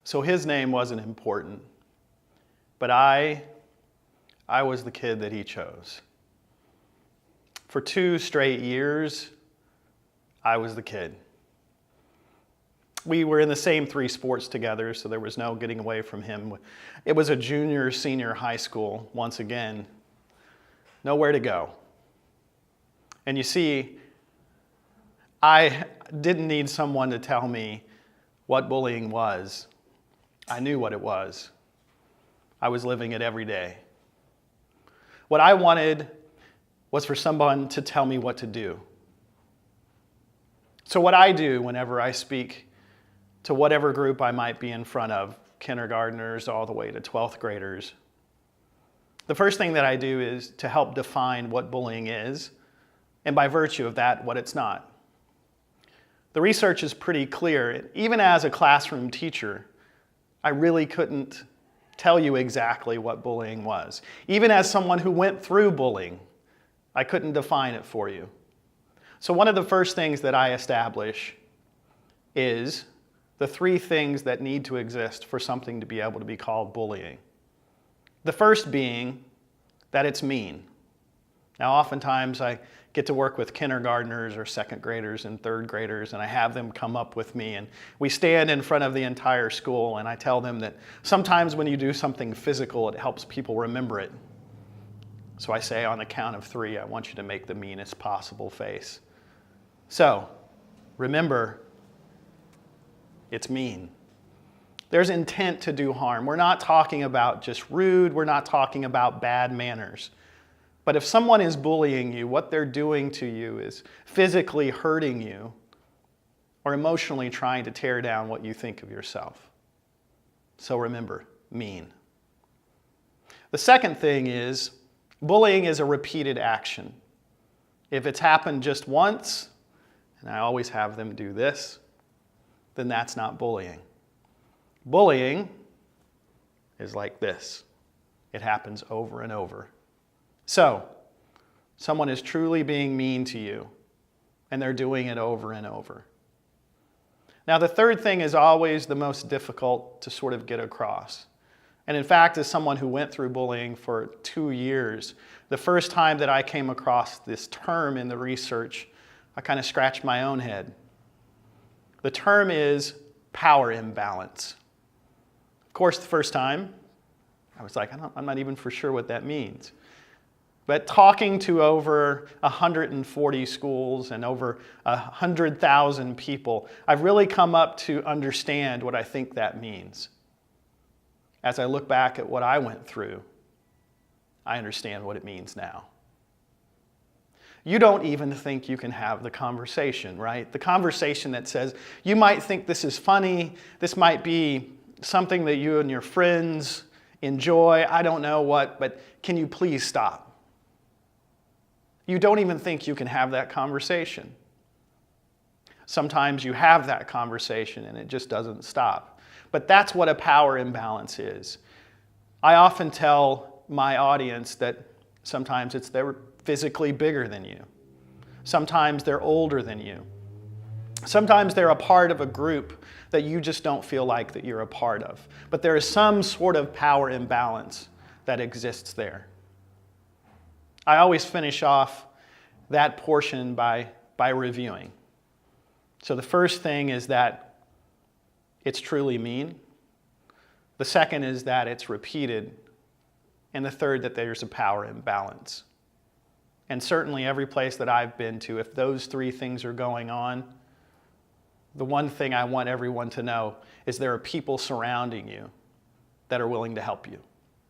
So his name wasn't important, but I was the kid that he chose. For 2 straight years, I was the kid. We were in the same 3 sports together, so there was no getting away from him. It was a junior, senior high school, once again. Nowhere to go. And you see, I didn't need someone to tell me what bullying was. I knew what it was. I was living it every day. What I wanted was for someone to tell me what to do. So what I do whenever I speak to whatever group I might be in front of, kindergartners all the way to 12th graders, the first thing that I do is to help define what bullying is, and by virtue of that, what it's not. The research is pretty clear. Even as a classroom teacher, I really couldn't tell you exactly what bullying was. Even as someone who went through bullying, I couldn't define it for you. So one of the first things that I establish is the 3 things that need to exist for something to be able to be called bullying. The first being that it's mean. Now, oftentimes I get to work with kindergartners or 2nd graders and 3rd graders, and I have them come up with me, and we stand in front of the entire school, and I tell them that sometimes when you do something physical, it helps people remember it. So I say, on the count of 3, I want you to make the meanest possible face. So, remember, it's mean. There's intent to do harm. We're not talking about just rude. We're not talking about bad manners. But if someone is bullying you, what they're doing to you is physically hurting you or emotionally trying to tear down what you think of yourself. So remember, mean. The second thing is, bullying is a repeated action. If it's happened just once, and I always have them do this, then that's not bullying. Bullying is like this. It happens over and over. So, someone is truly being mean to you, and they're doing it over and over. Now, the third thing is always the most difficult to sort of get across. And in fact, as someone who went through bullying for 2 years, the first time that I came across this term in the research, I kind of scratched my own head. The term is power imbalance. Of course, the first time, I was like, I'm not even for sure what that means. But talking to over 140 schools and over 100,000 people, I've really come up to understand what I think that means. As I look back at what I went through, I understand what it means now. You don't even think you can have the conversation, right? The conversation that says, you might think this is funny, this might be something that you and your friends enjoy, I don't know what, but can you please stop? You don't even think you can have that conversation. Sometimes you have that conversation and it just doesn't stop. But that's what a power imbalance is. I often tell my audience that sometimes they're physically bigger than you. Sometimes they're older than you. Sometimes they're a part of a group that you just don't feel like that you're a part of. But there is some sort of power imbalance that exists there. I always finish off that portion by reviewing. So the first thing is that it's truly mean. The second is that it's repeated. And the third, that there's a power imbalance. And certainly every place that I've been to, if those 3 things are going on, the one thing I want everyone to know is there are people surrounding you that are willing to help you.